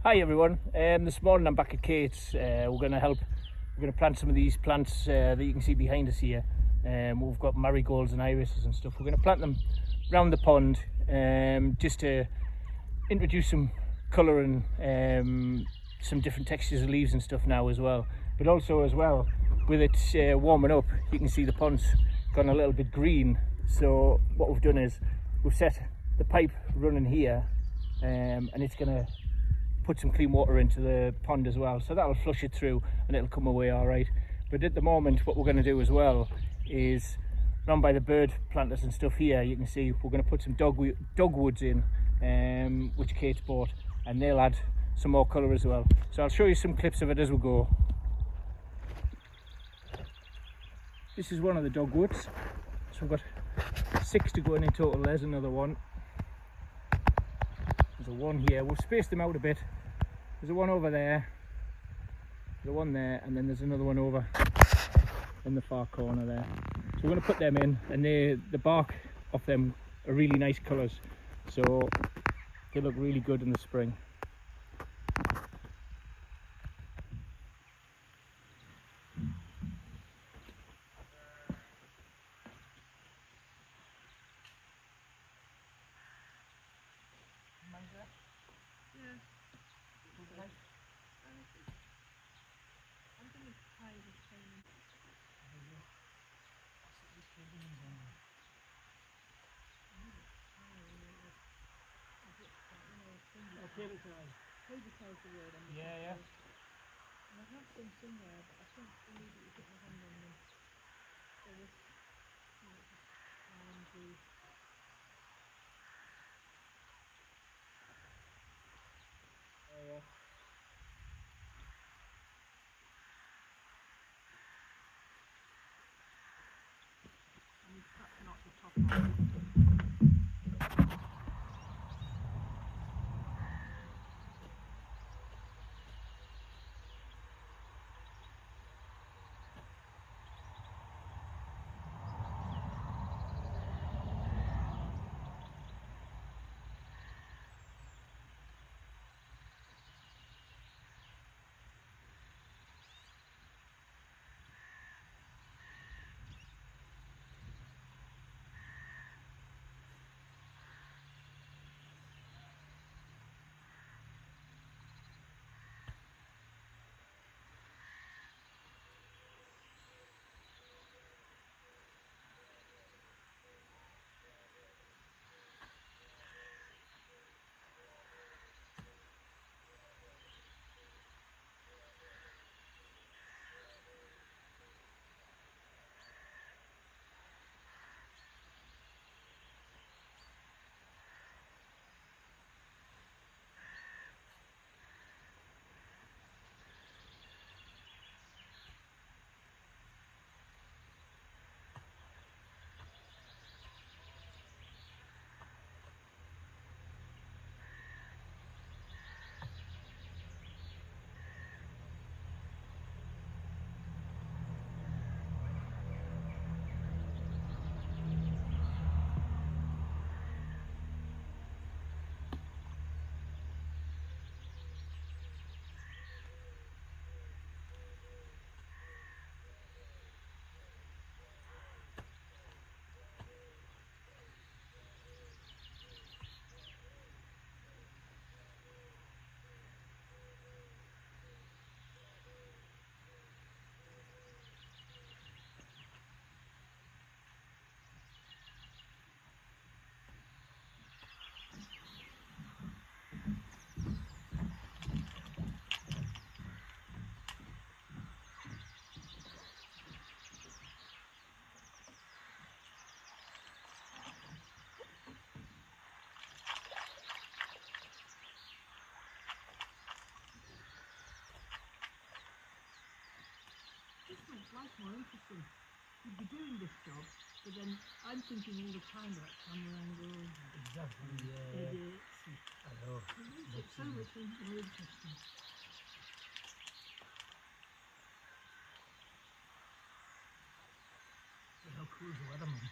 Hi everyone, this morning I'm back at Kate's. We're going to plant some of these plants that you can see behind us here. We've got marigolds and irises and stuff. We're going to plant them around the pond just to introduce some colour and some different textures of leaves and stuff now as well. But also as well, with it warming up, you can see the pond's gone a little bit green. So what we've done is we've set the pipe running here and it's going to put some clean water into the pond as well, so that'll flush it through and it'll come away all right. But at the moment what we're going to do as well is round by the bird planters and stuff here, you can see we're going to put some dogwoods in, which Kate's bought, and they'll add some more colour as well. So I'll show you some clips of it as we go. This is one of the dogwoods, so we've got 6 to go in total. There's another one. There's a one here. We've spaced them out a bit. There's a one over there, there's a one there, and then there's another one over in the far corner there. So we're going to put them in, and the bark of them are really nice colours, so they look really good in the spring. Yeah. And I have some somewhere, but I think I need to get my hand on them. So this, Yeah. and perhaps not the top one. This makes life more interesting. You'd be doing this job, but then I'm thinking all the time about camera angles and Exactly, yeah. edits. I know. It makes it so much more interesting. Look how cool is the weather, man.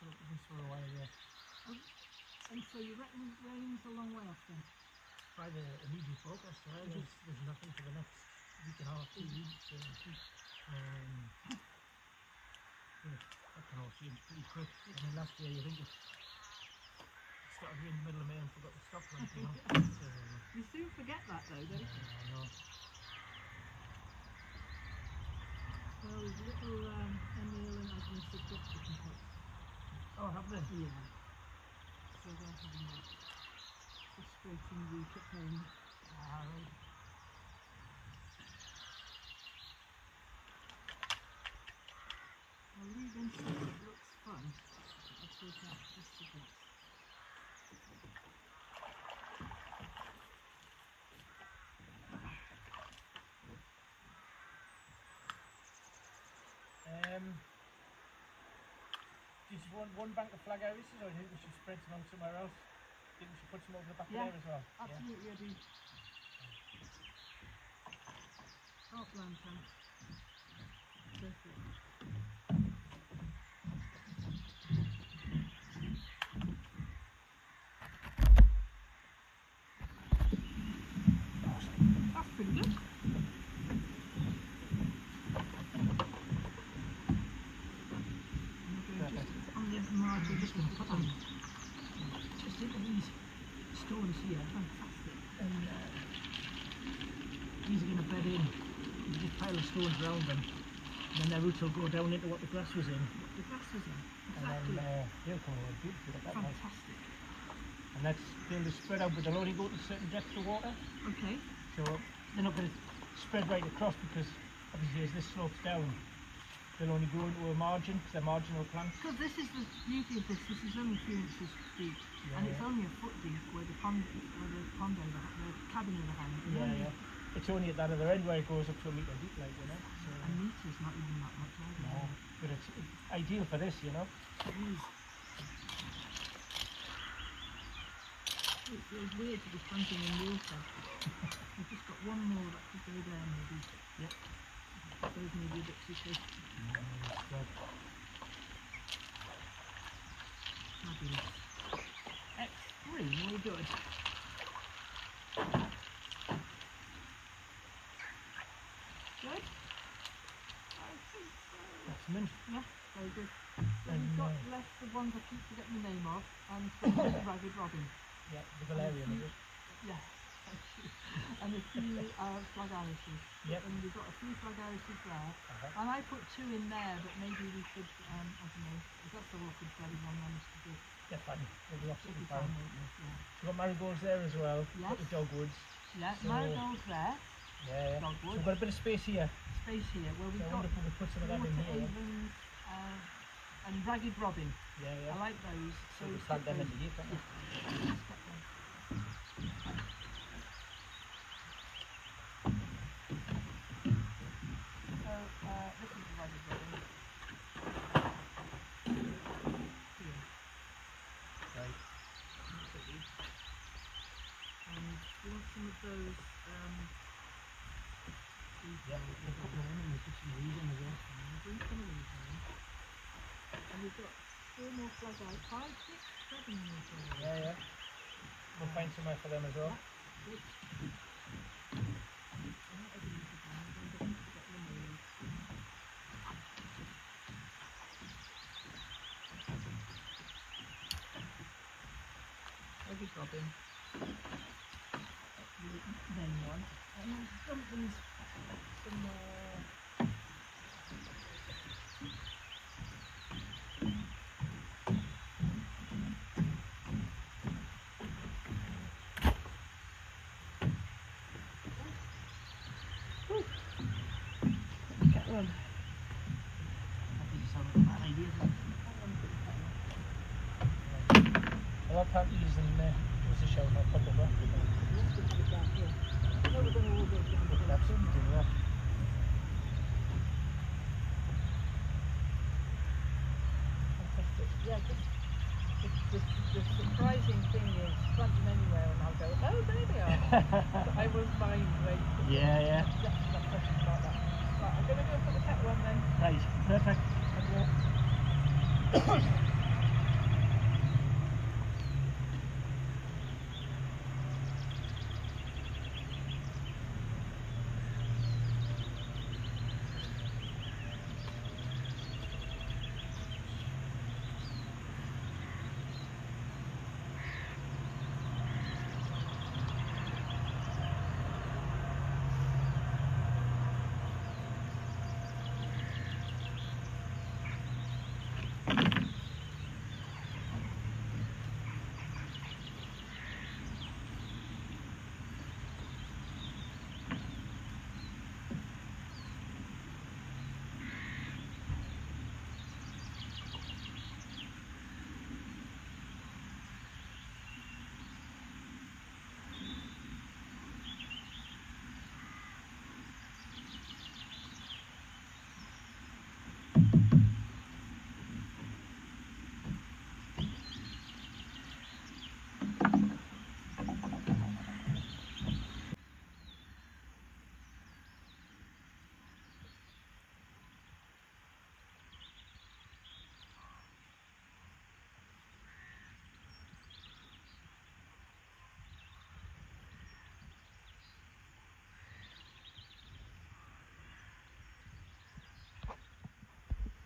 Put up with this for a while, yeah. And so you reckon rain's a long way off then? By the immediate forecast, there's nothing for the next week and a half, 2 weeks. So, that can all change pretty quick. I mean, last year you think it started in the middle of May and forgot to stop, like, you know. So, You soon forget that though, don't you? I know. Well, there's little Emil and Agnes have got chicken pox. Oh, have they? Yeah. So they're having that frustrating week at home. Right. I'll leave inside, it looks fun. I'll take out just a bit. Do you just want one bank of flag irises, or do you think we should spread some out somewhere else? Do you think we should put some over the back Yeah, of there as well? absolutely, I do. Half lantern. Perfect. That's pretty good. Just on the margin, just going to put them just into these stones here. Fantastic. And these are going to bed in. You just pile the stones around them, and then their roots will go down into what the grass was in. The grass was in. And Exactly. then they'll come over beautifully like that. Like. Fantastic. And they'll just spread out, but they'll only go to certain depths of water. Okay. So they're not going to spread right across, because obviously as this slopes down, they'll only grow into a margin, because they're marginal plants. Because this is the beauty of this. This is only 3 inches deep, and it's only a foot deep where the pond, the cabin overhang. Yeah. It's only at that other end where it goes up to a metre deep, like, you know. So, A metre's not even that much either. no, but it's ideal for this, you know. It is. It feels weird to be planting in water. I've just got one more that could go there maybe. Yep. Those may be a bit too close. Fabulous. Extremely good. Good? I think so. Excellent. Yeah, very good. Then And, we've got left the ones I keep forgetting the name of, and the Ragged Robin. Yeah, the valerian, is it? Yes, thank you. And a few flag irises. Yep. And we've got a few flag irises there. And I put 2 in there, but maybe we could, I don't know, if that's all I could get in one managed to do. Yeah, fine. We'll be It'll absolutely be fine, fine. won't it? Yeah. We've got marigolds there as well. Yes. Got the dogwoods. Yeah, So- marigolds there, Yeah. So dogwood, we've got a bit of space here. space here, where So we've I got wonder if we could put some of that in water here. avens, and Ragged Robin. Yeah. I like those. So we stick plant them those- into here, can't we? yeah, stick them. So, this is the Ragged Robin. Here. Right. And do you want some of those, Yeah, we'll put them in and we'll put some of these in as well. bring some of these in. And we've got 4 more flag out, 5, 6, 7 more flag out. Yeah. We'll find somewhere for them as well. Good. Not every little time, don't forget the names. Ragged Robin. That's the main one. And then something's somewhere. Get one. That doesn't sound like a bad idea, does it? I'll plant these and give us a shout and I'll pop over. Let's just put it down here. No, we're going to all go down the We'll absolutely do that. Fantastic. Yeah, the surprising thing is plant them anywhere and I'll go, oh, there they are. So I won't mind waiting. Yeah. Definitely not questions about that. Right, I'm going to go for the kettle one then. Right, perfect. And,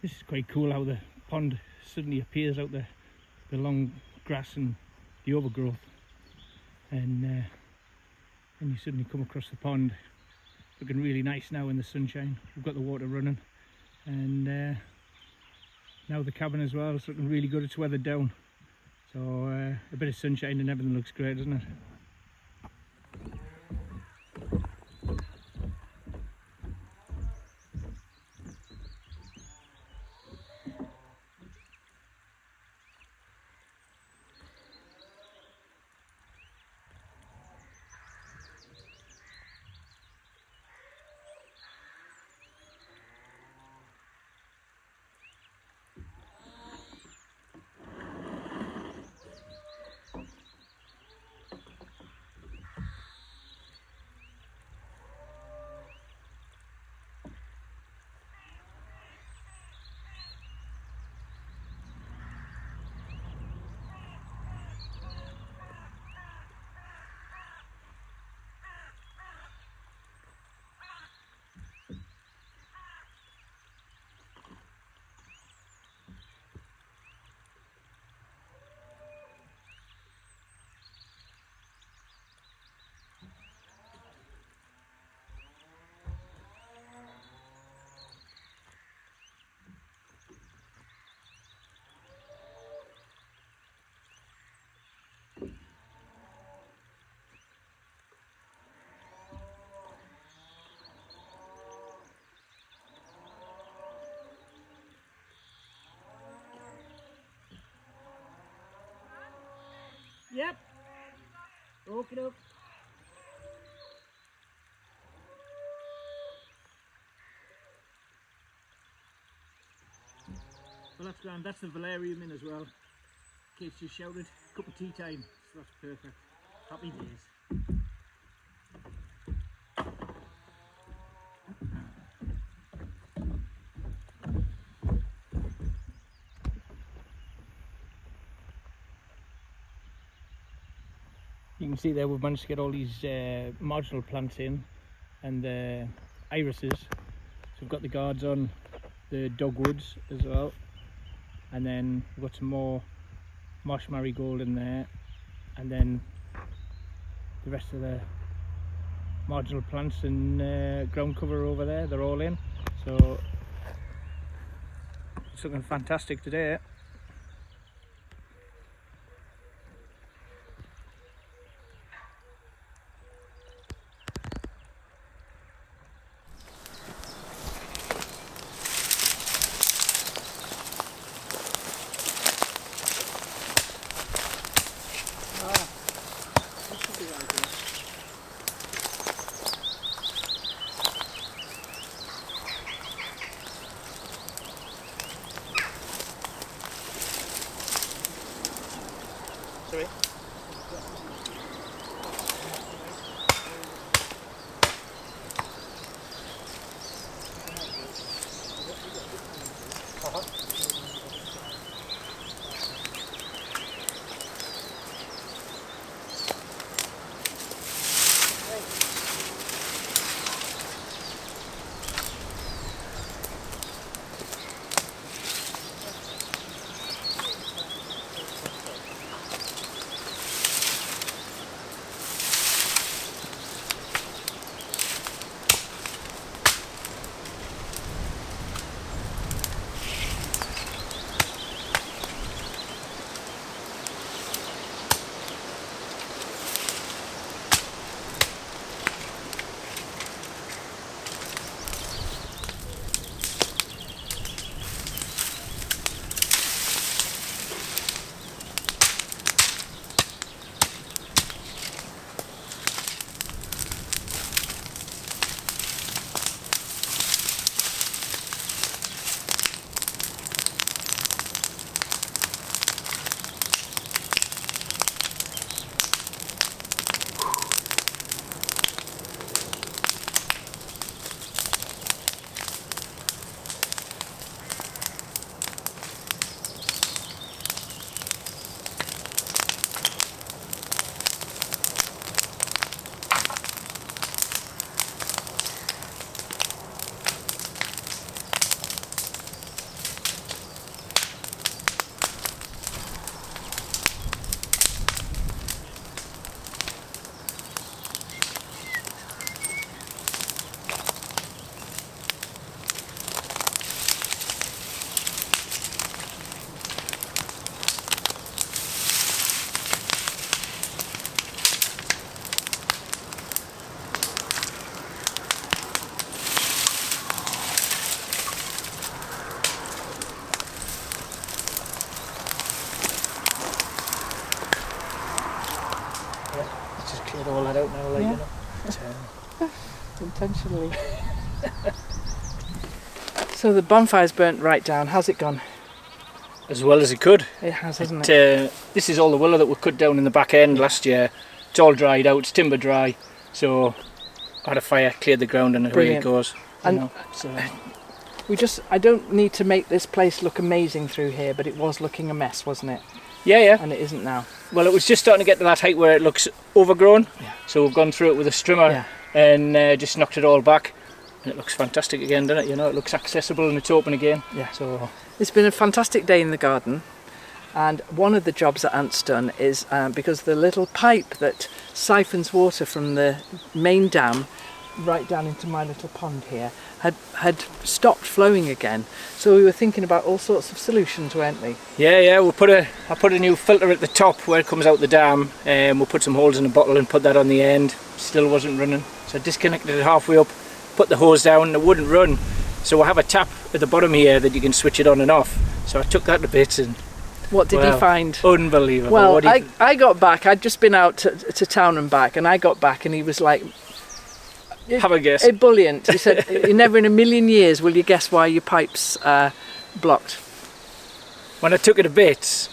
This is quite cool how the pond suddenly appears out there, the long grass and the overgrowth, and you suddenly come across the pond, looking really nice now in the sunshine. We've got the water running, and now the cabin as well, it's looking really good. It's weathered down, so a bit of sunshine and everything looks great, doesn't it? Yep. Okie doke. Well, that's grand. That's the valerium in as well. Kate's just shouted, cup of tea time. So that's perfect. Happy days. You can see there we've managed to get all these marginal plants in, and the irises. So we've got the guards on the dogwoods as well, and then we've got some more marsh marigold in there, and then the rest of the marginal plants and ground cover over there, they're all in. So it's looking fantastic today. Sorry? cleared all that out now, like, Yeah. you know. But, Intentionally. So the bonfire's burnt right down. How's it gone? as well as it could. It has, hasn't it? This is all the willow that we cut down in the back end last year. It's all dried out, it's timber dry, so I had a fire, cleared the ground, and away it Brilliant. goes. And I don't need to make this place look amazing through here, but it was looking a mess, wasn't it? yeah. And it isn't now. Well, it was just starting to get to that height where it looks overgrown. Yeah. So we've gone through it with a strimmer and just knocked it all back. And it looks fantastic again, doesn't it? You know, it looks accessible and it's open again. Yeah. So It's been a fantastic day in the garden, and one of the jobs that Ant's done is because the little pipe that siphons water from the main dam right down into my little pond here had stopped flowing again. So we were thinking about all sorts of solutions, weren't we? yeah, I put a new filter at the top where it comes out the dam, and we'll put some holes in a bottle and put that on the end. Still wasn't running, so I disconnected it halfway up, put the hose down, and it wouldn't run. So I have a tap at the bottom here that you can switch it on and off. So I took that to bits, and What did you find? Unbelievable. Well, I got back. I'd just been out to town and back, and I got back, and he was like, have a guess. Ebullient. He said, never in a million years will you guess why your pipe's blocked. When I took it to bits,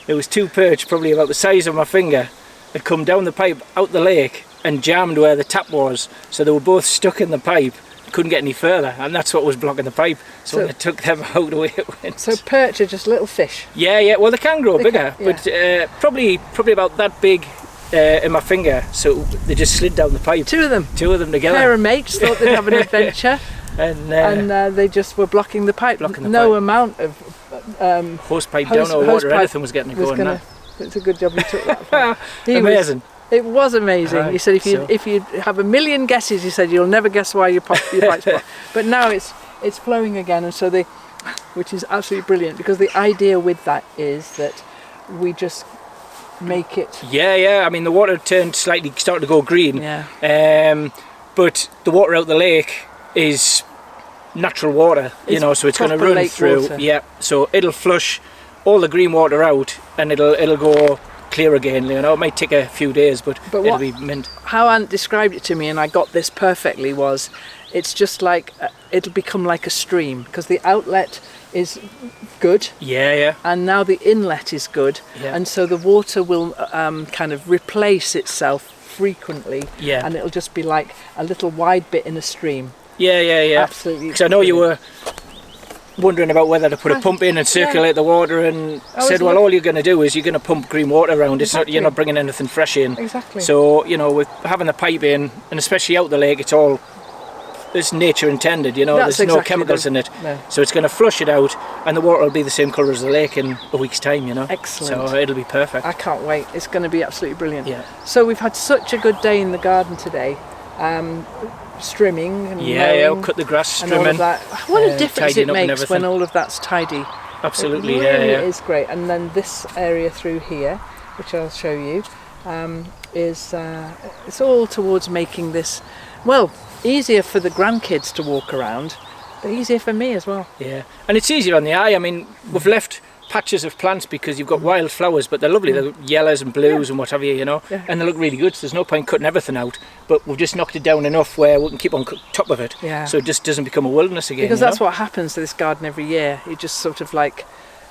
there was two perch, probably about the size of my finger, had come down the pipe out the lake and jammed where the tap was. So they were both stuck in the pipe, couldn't get any further, and that's what was blocking the pipe. So when I took them out, away it went. So perch are just little fish. Yeah. Well, they can grow bigger, yeah. but probably about that big in my finger. So they just slid down the pipe. Two of them together. Pair of mates thought they'd have an adventure, and they just were blocking the pipe. Blocking the no pipe. amount of hose pipe down or water, anything was getting it going. It's a good job you took that. For. Amazing. It was amazing. He said if you have a million guesses, he said you'll never guess why your pipe's blocked. But now it's flowing again, and so which is absolutely brilliant, because the idea with that is that we just make it. Yeah. I mean, the water started to go green. Yeah. But the water out the lake is natural water, so it's going to run through. Water. Yeah. So it'll flush all the green water out, and it'll go clear again. It might take a few days, but it'll be mint. How Ant described it to me, and I got this perfectly, was it's just like it'll become like a stream, because the outlet is good. Yeah. And now the inlet is good, and so the water will kind of replace itself frequently. Yeah. And it'll just be like a little wide bit in a stream. Yeah. Absolutely. Because I know you were wondering about whether to put a pump in and circulate the water, and said, well, all you're going to do is you're going to pump green water around. Exactly. You're not bringing anything fresh in. Exactly. So with having the pipe in, and especially out the lake, it's nature intended. There's no chemicals in it. No. So it's going to flush it out, and the water will be the same colour as the lake in a week's time. Excellent. So it'll be perfect. I can't wait. It's going to be absolutely brilliant. Yeah. So we've had such a good day in the garden today. Strimming and mowing cut the grass, and all trimming. of that. What a difference it tidying up and makes when all of that's tidy. Absolutely, It really yeah. is great. And then this area through here, which I'll show you, is it's all towards making this, well, easier for the grandkids to walk around, but easier for me as well. Yeah, and it's easier on the eye. I mean, we've left patches of plants because you've got wild flowers, but they're lovely. They're yellows and blues and whatever, and they look really good. So there's no point cutting everything out, but we've just knocked it down enough where we can keep on top of it. Yeah. So it just doesn't become a wilderness again. Because that's what happens to this garden every year. It just sort of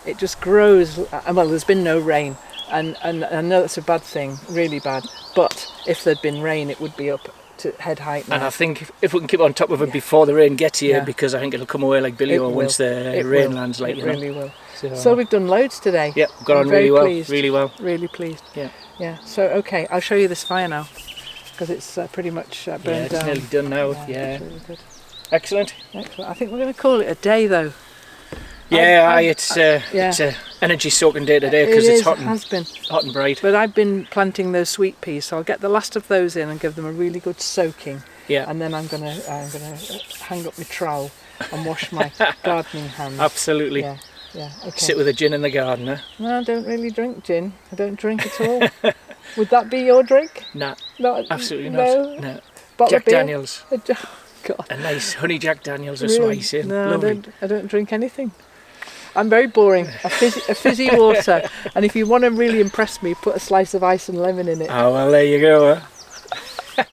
it just grows. Well, there's been no rain, and I know that's a bad thing, really bad. But if there'd been rain, it would be up to head height now. And I think if we can keep on top of it before the rain gets here, because I think it'll come away like Billy or once the rain lands. It really will. So we've done loads today. Yeah, got on really well. Really pleased. Yeah. So okay, I'll show you this fire now, because it's pretty much burned down. It's nearly done now. Yeah. Really good. Excellent. I think we're going to call it a day though. Yeah, it's a energy soaking day today because it's hot. It has been hot and bright. But I've been planting those sweet peas, so I'll get the last of those in and give them a really good soaking. Yeah. And then I'm gonna hang up my trowel and wash my gardening hands. Absolutely. Yeah. Okay. Sit with a gin in the garden, eh? No, I don't really drink gin. I don't drink at all. Would that be your drink? Nah. No, absolutely no. not. No. Bottle Jack of beer? Daniels. Oh, God. A nice honey Jack Daniels or Really? slice in. No, Lovely. I don't drink anything. I'm very boring. A fizzy water. And if you want to really impress me, put a slice of ice and lemon in it. Oh, well, there you go.